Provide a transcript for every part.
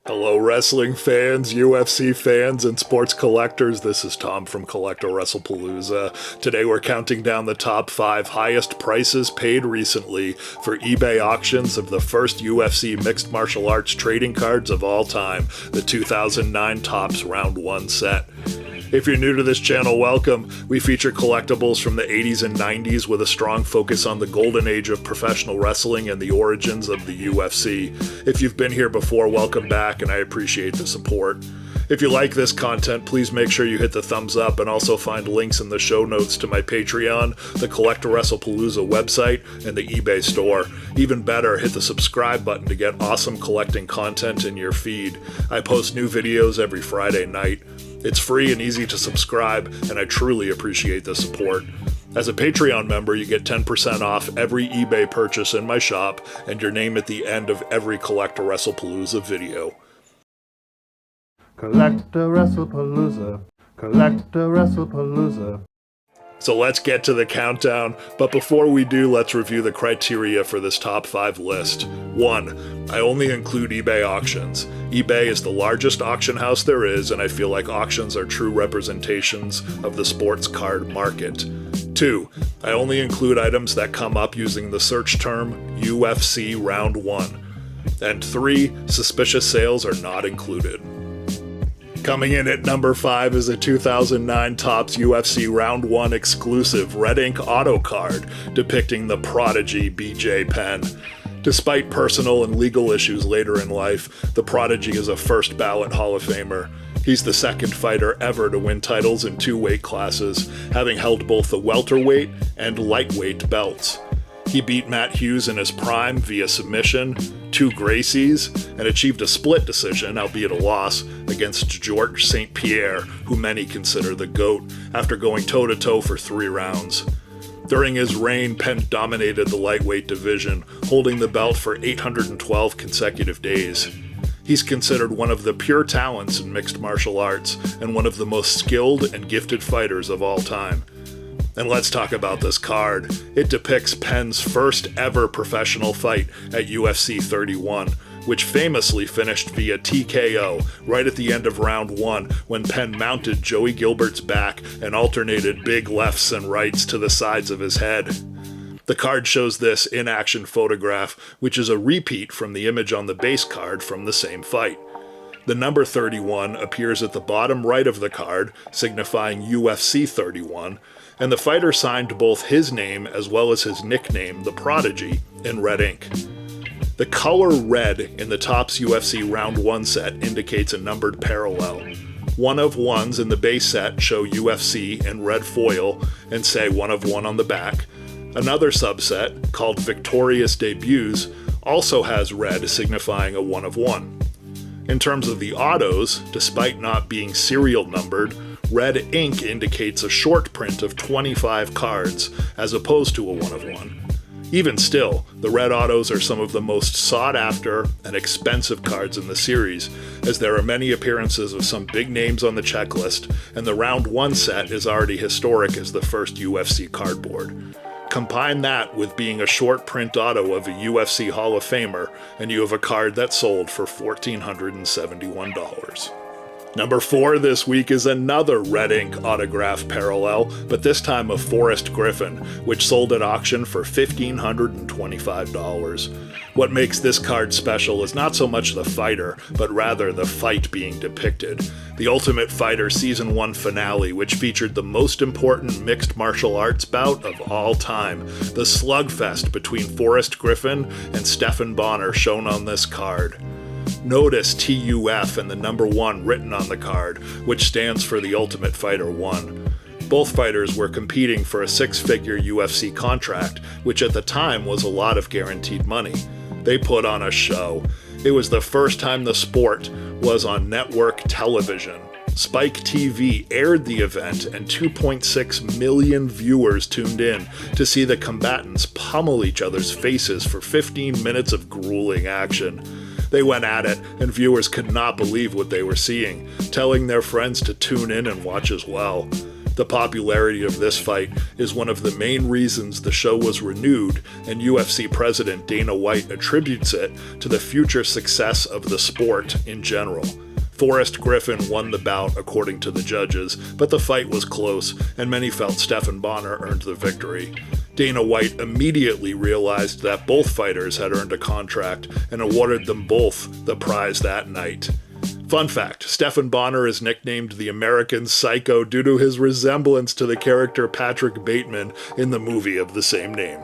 Hello wrestling fans, UFC fans, and sports collectors. This is Tom from CollectAWrestlePalooza. Today we're counting down the top 5 highest prices paid recently for eBay auctions of the first UFC mixed martial arts trading cards of all time, the 2009 Topps Round 1 set. If you're new to this channel, welcome. We feature collectibles from the 80s and 90s with a strong focus on the golden age of professional wrestling and the origins of the UFC. If you've been here before, welcome back, and I appreciate the support. If you like this content, please make sure you hit the thumbs up and also find links in the show notes to my Patreon, the CollectAWrestlePalooza website, and the eBay store. Even better, hit the subscribe button to get awesome collecting content in your feed. I post new videos every Friday night. It's free and easy to subscribe, and I truly appreciate the support. As a Patreon member, you get 10% off every eBay purchase in my shop, and your name at the end of every CollectAWrestlePalooza video. CollectAWrestlePalooza, CollectAWrestlePalooza. So let's get to the countdown, but before we do, let's review the criteria for this top 5 list. 1. I only include eBay auctions. eBay is the largest auction house there is, and I feel like auctions are true representations of the sports card market. 2. I only include items that come up using the search term UFC Round 1. And 3. Suspicious sales are not included. Coming in at number 5 is a 2009 Topps UFC Round 1 exclusive red ink auto card depicting the prodigy BJ Penn. Despite personal and legal issues later in life, the prodigy is a first ballot Hall of Famer. He's the second fighter ever to win titles in 2 weight classes, having held both the welterweight and lightweight belts. He beat Matt Hughes in his prime via submission, 2 Gracies, and achieved a split decision, albeit a loss, against George St-Pierre, who many consider the GOAT, after going toe-to-toe for 3 rounds. During his reign, Penn dominated the lightweight division, holding the belt for 812 consecutive days. He's considered one of the pure talents in mixed martial arts, and one of the most skilled and gifted fighters of all time. And let's talk about this card. It depicts Penn's first ever professional fight at UFC 31, which famously finished via TKO right at the end of round 1 when Penn mounted Joey Gilbert's back and alternated big lefts and rights to the sides of his head. The card shows this in-action photograph, which is a repeat from the image on the base card from the same fight. The number 31 appears at the bottom right of the card, signifying UFC 31, and the fighter signed both his name as well as his nickname, the Prodigy, in red ink. The color red in the Topps UFC Round 1 set indicates a numbered parallel. 1 of 1s in the base set show UFC in red foil and say 1 of 1 on the back. Another subset, called Victorious Debuts, also has red signifying a 1 of 1. In terms of the autos, despite not being serial numbered, red ink indicates a short print of 25 cards, as opposed to a 1 of 1. Even still, the red autos are some of the most sought after and expensive cards in the series, as there are many appearances of some big names on the checklist, and the Round 1 set is already historic as the first UFC cardboard. Combine that with being a short print auto of a UFC Hall of Famer, and you have a card that sold for $1,471. Number 4 this week is another red ink autograph parallel, but this time of Forrest Griffin, which sold at auction for $1,525. What makes this card special is not so much the fighter, but rather the fight being depicted. The Ultimate Fighter Season 1 finale, which featured the most important mixed martial arts bout of all time, the slugfest between Forrest Griffin and Stephan Bonnar, shown on this card. Notice TUF and the number 1 written on the card, which stands for the Ultimate Fighter 1. Both fighters were competing for a 6-figure UFC contract, which at the time was a lot of guaranteed money. They put on a show. It was the first time the sport was on network television. Spike TV aired the event, and 2.6 million viewers tuned in to see the combatants pummel each other's faces for 15 minutes of grueling action. They went at it, and viewers could not believe what they were seeing, telling their friends to tune in and watch as well. The popularity of this fight is one of the main reasons the show was renewed, and UFC president Dana White attributes it to the future success of the sport in general. Forrest Griffin won the bout according to the judges, but the fight was close, and many felt Stephan Bonnar earned the victory. Dana White immediately realized that both fighters had earned a contract and awarded them both the prize that night. Fun fact, Stephan Bonnar is nicknamed the American Psycho due to his resemblance to the character Patrick Bateman in the movie of the same name.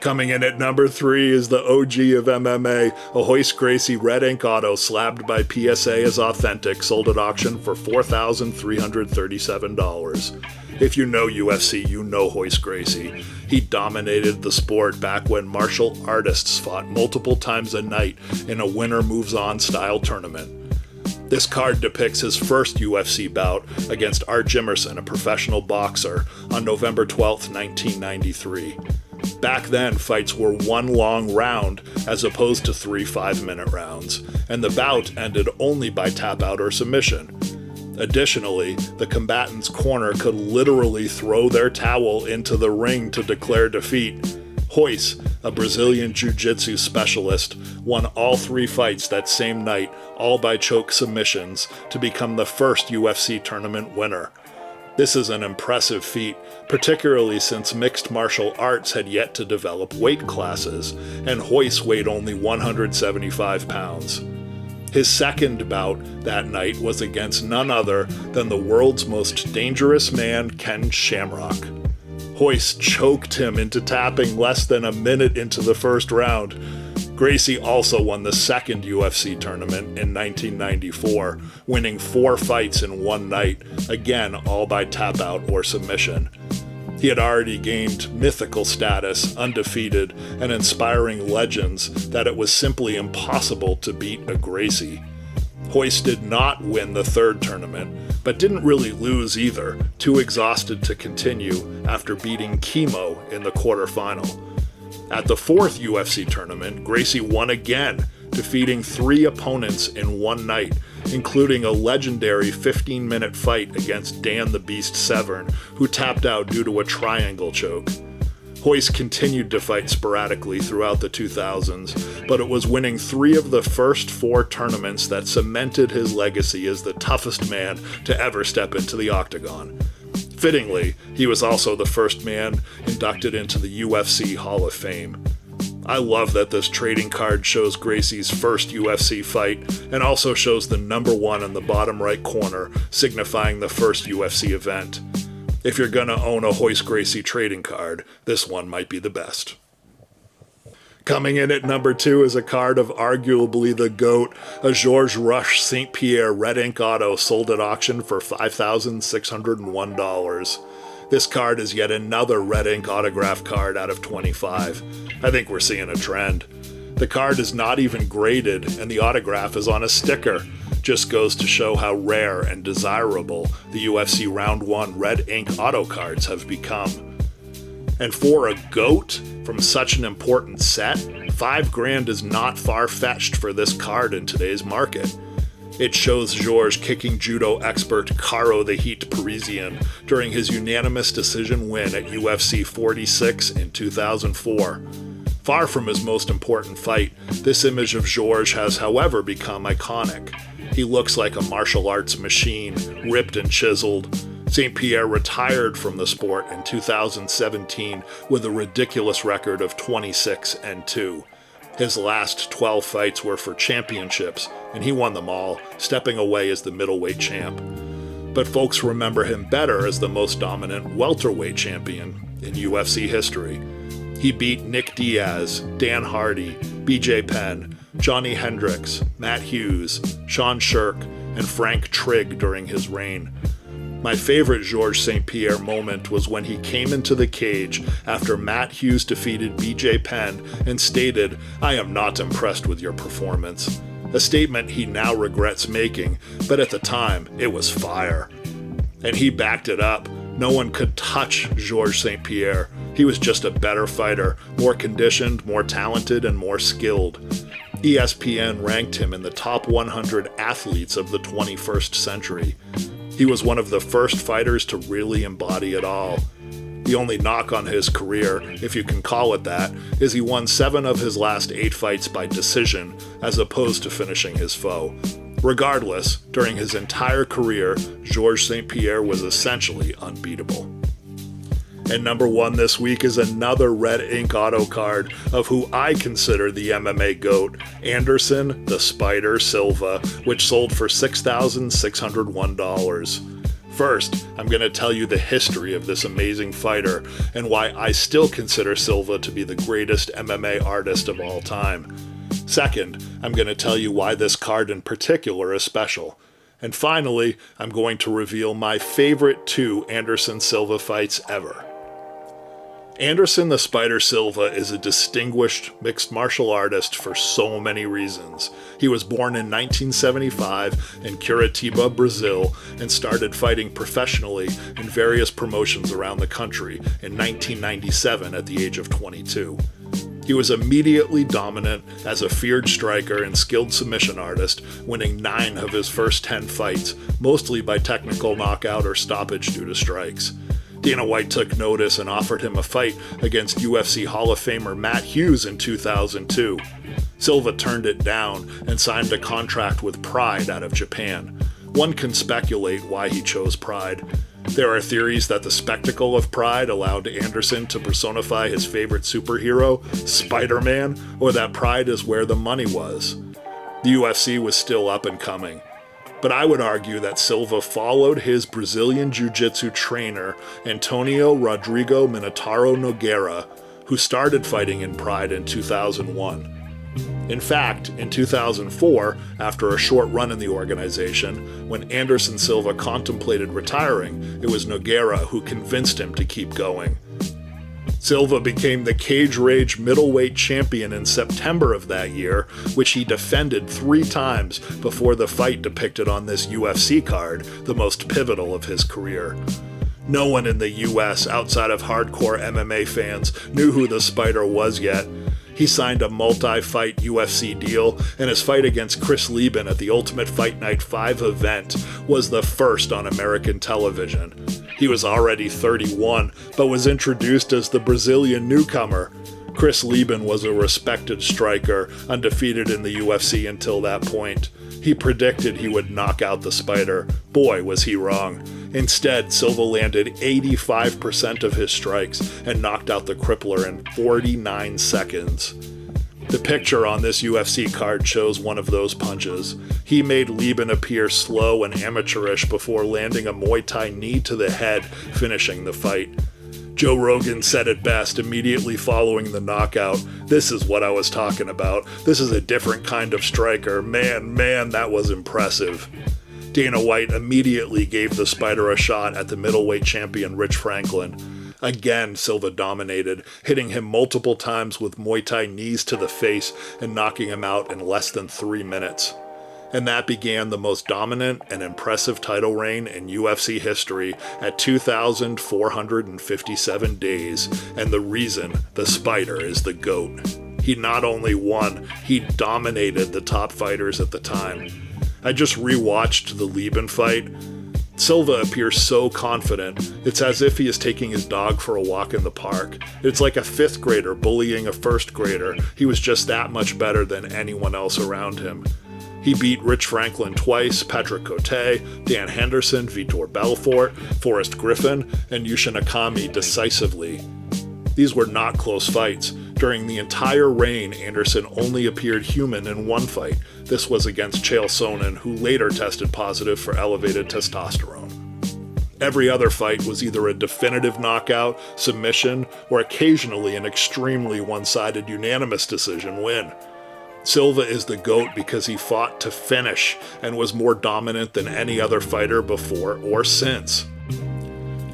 Coming in at number 3 is the OG of MMA, a Royce Gracie red ink auto slabbed by PSA as authentic, sold at auction for $4,337. If you know UFC, you know Royce Gracie. He dominated the sport back when martial artists fought multiple times a night in a winner moves on style tournament. This card depicts his first UFC bout against Art Jimerson, a professional boxer, on November 12, 1993. Back then, fights were one long round as opposed to 3 5-minute rounds, and the bout ended only by tap out or submission. Additionally, the combatant's corner could literally throw their towel into the ring to declare defeat. Royce, a Brazilian jiu-jitsu specialist, won all 3 fights that same night, all by choke submissions, to become the first UFC tournament winner. This is an impressive feat, particularly since mixed martial arts had yet to develop weight classes, and Royce weighed only 175 pounds. His second bout that night was against none other than the world's most dangerous man, Ken Shamrock. Royce choked him into tapping less than a minute into the first round. Gracie also won the second UFC tournament in 1994, winning 4 fights in one night, again all by tap out or submission. He had already gained mythical status, undefeated, and inspiring legends that it was simply impossible to beat a Gracie. Royce did not win the third tournament, but didn't really lose either, too exhausted to continue after beating Chemo in the quarterfinal. At the fourth UFC tournament, Gracie won again, defeating 3 opponents in one night, including a legendary 15-minute fight against Dan the Beast Severn, who tapped out due to a triangle choke. Royce continued to fight sporadically throughout the 2000s, but it was winning 3 of the first 4 tournaments that cemented his legacy as the toughest man to ever step into the octagon. Fittingly, he was also the first man inducted into the UFC Hall of Fame. I love that this trading card shows Gracie's first UFC fight and also shows the number 1 in the bottom right corner, signifying the first UFC event. If you're gonna own a Royce Gracie trading card, this one might be the best. Coming in at number 2 is a card of arguably the GOAT, a Georges Rush St-Pierre red ink auto sold at auction for $5,601. This card is yet another red ink autograph card out of 25. I think we're seeing a trend. The card is not even graded, and the autograph is on a sticker. Just goes to show how rare and desirable the UFC Round 1 red ink auto cards have become. And for a GOAT from such an important set, $5,000 is not far-fetched for this card in today's market. It shows Georges kicking judo expert Caro the Heat Parisian during his unanimous decision win at UFC 46 in 2004. Far from his most important fight, this image of Georges has, however, become iconic. He looks like a martial arts machine, ripped and chiseled. St-Pierre retired from the sport in 2017 with a ridiculous record of 26-2. His last 12 fights were for championships, and he won them all, stepping away as the middleweight champ. But folks remember him better as the most dominant welterweight champion in UFC history. He beat Nick Diaz, Dan Hardy, BJ Penn, Johnny Hendricks, Matt Hughes, Sean Shirk, and Frank Trigg during his reign. My favorite Georges St-Pierre moment was when he came into the cage after Matt Hughes defeated BJ Penn and stated, "I am not impressed with your performance." A statement he now regrets making, but at the time, it was fire. And he backed it up. No one could touch Georges St-Pierre. He was just a better fighter, more conditioned, more talented, and more skilled. ESPN ranked him in the top 100 athletes of the 21st century. He was one of the first fighters to really embody it all. The only knock on his career, if you can call it that, is he won 7 of his last 8 fights by decision, as opposed to finishing his foe. Regardless, during his entire career, Georges St-Pierre was essentially unbeatable. And number 1 this week is another red ink auto card of who I consider the MMA GOAT, Anderson the Spider Silva, which sold for $6,601. First, I'm going to tell you the history of this amazing fighter and why I still consider Silva to be the greatest MMA artist of all time. Second, I'm going to tell you why this card in particular is special. And finally, I'm going to reveal my favorite 2 Anderson Silva fights ever. Anderson the Spider Silva is a distinguished mixed martial artist for so many reasons. He was born in 1975 in Curitiba, Brazil, and started fighting professionally in various promotions around the country in 1997 at the age of 22. He was immediately dominant as a feared striker and skilled submission artist, winning 9 of his first 10 fights, mostly by technical knockout or stoppage due to strikes. Dana White took notice and offered him a fight against UFC Hall of Famer Matt Hughes in 2002. Silva turned it down and signed a contract with Pride out of Japan. One can speculate why he chose Pride. There are theories that the spectacle of Pride allowed Anderson to personify his favorite superhero, Spider-Man, or that Pride is where the money was. The UFC was still up and coming. But I would argue that Silva followed his Brazilian Jiu-Jitsu trainer, Antonio Rodrigo Minotauro Nogueira, who started fighting in Pride in 2001. In fact, in 2004, after a short run in the organization, when Anderson Silva contemplated retiring, it was Nogueira who convinced him to keep going. Silva became the Cage Rage middleweight champion in September of that year, which he defended 3 times before the fight depicted on this UFC card, the most pivotal of his career. No one in the US outside of hardcore MMA fans knew who the Spider was yet. He signed a multi-fight UFC deal, and his fight against Chris Lieben at the Ultimate Fight Night 5 event was the first on American television. He was already 31, but was introduced as the Brazilian newcomer. Chris Lieben was a respected striker, undefeated in the UFC until that point. He predicted he would knock out the Spider. Boy, was he wrong. Instead, Silva landed 85% of his strikes and knocked out the crippler in 49 seconds. The picture on this UFC card shows one of those punches. He made Lieben appear slow and amateurish before landing a Muay Thai knee to the head, finishing the fight. Joe Rogan said it best immediately following the knockout. "This is what I was talking about. This is a different kind of striker. Man, that was impressive." Dana White immediately gave the Spider a shot at the middleweight champion Rich Franklin. Again, Silva dominated, hitting him multiple times with Muay Thai knees to the face and knocking him out in less than 3 minutes. And that began the most dominant and impressive title reign in UFC history at 2,457 days, and the reason the Spider is the GOAT. He not only won, he dominated the top fighters at the time. I just rewatched the Lieben fight. Silva appears so confident, it's as if he is taking his dog for a walk in the park. It's like a 5th grader bullying a 1st grader. He was just that much better than anyone else around him. He beat Rich Franklin twice, Patrick Cote, Dan Henderson, Vitor Belfort, Forrest Griffin, and Yushin Akami decisively. These were not close fights. During the entire reign, Anderson only appeared human in 1 fight. This was against Chael Sonnen, who later tested positive for elevated testosterone. Every other fight was either a definitive knockout, submission, or occasionally an extremely one-sided unanimous decision win. Silva is the GOAT because he fought to finish and was more dominant than any other fighter before or since.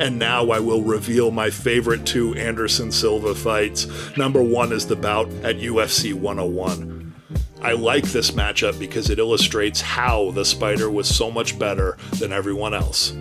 And now I will reveal my favorite 2 Anderson Silva fights. Number 1 is the bout at UFC 101. I like this matchup because it illustrates how the Spider was so much better than everyone else.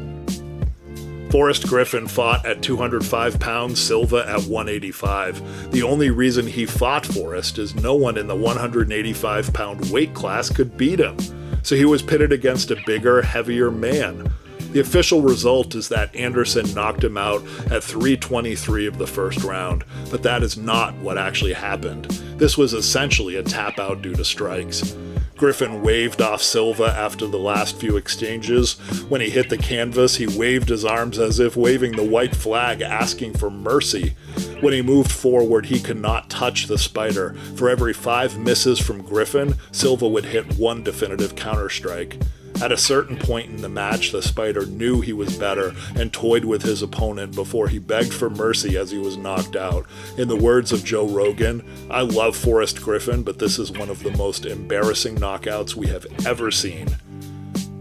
Forrest Griffin fought at 205 pounds, Silva at 185. The only reason he fought Forrest is no one in the 185-pound weight class could beat him, so he was pitted against a bigger, heavier man. The official result is that Anderson knocked him out at 3:23 of the first round, but that is not what actually happened. This was essentially a tap out due to strikes. Griffin waved off Silva after the last few exchanges. When he hit the canvas, he waved his arms as if waving the white flag, asking for mercy. When he moved forward, he could not touch the Spider. For every 5 misses from Griffin, Silva would hit 1 definitive counterstrike. At a certain point in the match, the Spider knew he was better and toyed with his opponent before he begged for mercy as he was knocked out. In the words of Joe Rogan, "I love Forrest Griffin, but this is one of the most embarrassing knockouts we have ever seen."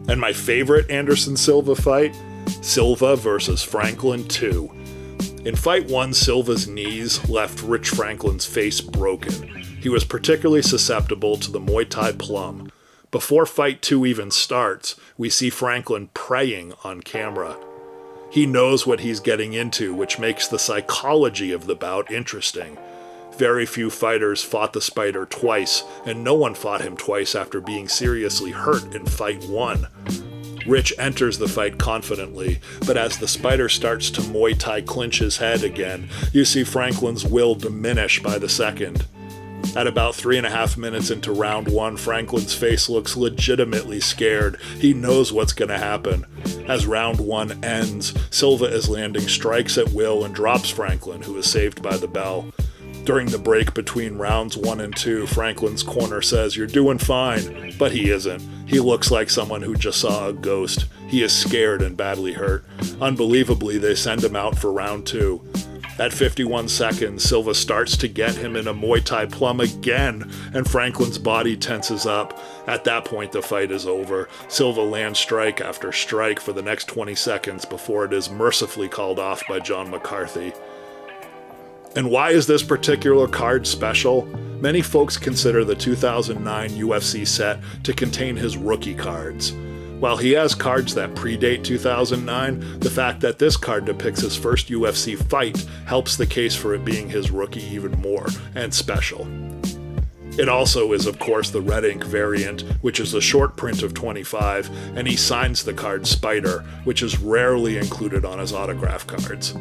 And my favorite Anderson-Silva fight? Silva versus Franklin 2. In Fight 1, Silva's knees left Rich Franklin's face broken. He was particularly susceptible to the Muay Thai plum. Before Fight 2 even starts, we see Franklin praying on camera. He knows what he's getting into, which makes the psychology of the bout interesting. Very few fighters fought the Spider twice, and no one fought him twice after being seriously hurt in Fight 1. Rich enters the fight confidently, but as the Spider starts to Muay Thai clinch his head again, you see Franklin's will diminish by the second. At about 3.5 minutes into round 1, Franklin's face looks legitimately scared. He knows what's going to happen. As round 1 ends, Silva is landing strikes at will and drops Franklin, who is saved by the bell. During the break between rounds 1 and 2, Franklin's corner says, "You're doing fine," but he isn't. He looks like someone who just saw a ghost. He is scared and badly hurt. Unbelievably, they send him out for round 2. At 51 seconds, Silva starts to get him in a Muay Thai plum again, and Franklin's body tenses up. At that point, the fight is over. Silva lands strike after strike for the next 20 seconds before it is mercifully called off by John McCarthy. And why is this particular card special? Many folks consider the 2009 UFC set to contain his rookie cards. While he has cards that predate 2009, the fact that this card depicts his first UFC fight helps the case for it being his rookie even more, and special. It also is, of course, the red ink variant, which is a short print of 25, and he signs the card Spider, which is rarely included on his autograph cards.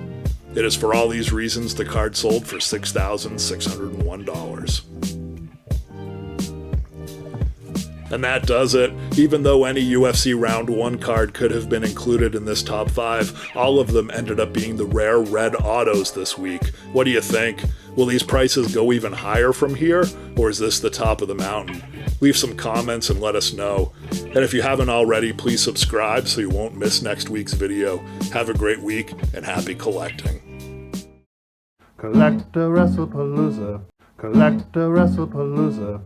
It is for all these reasons the card sold for $6,601. And that does it. Even though any UFC Round 1 card could have been included in this top 5, all of them ended up being the rare red autos this week. What do you think? Will these prices go even higher from here, or is this the top of the mountain? Leave some comments and let us know. And if you haven't already, please subscribe so you won't miss next week's video. Have a great week, and happy collecting. CollectAWrestlePalooza. CollectAWrestlePalooza.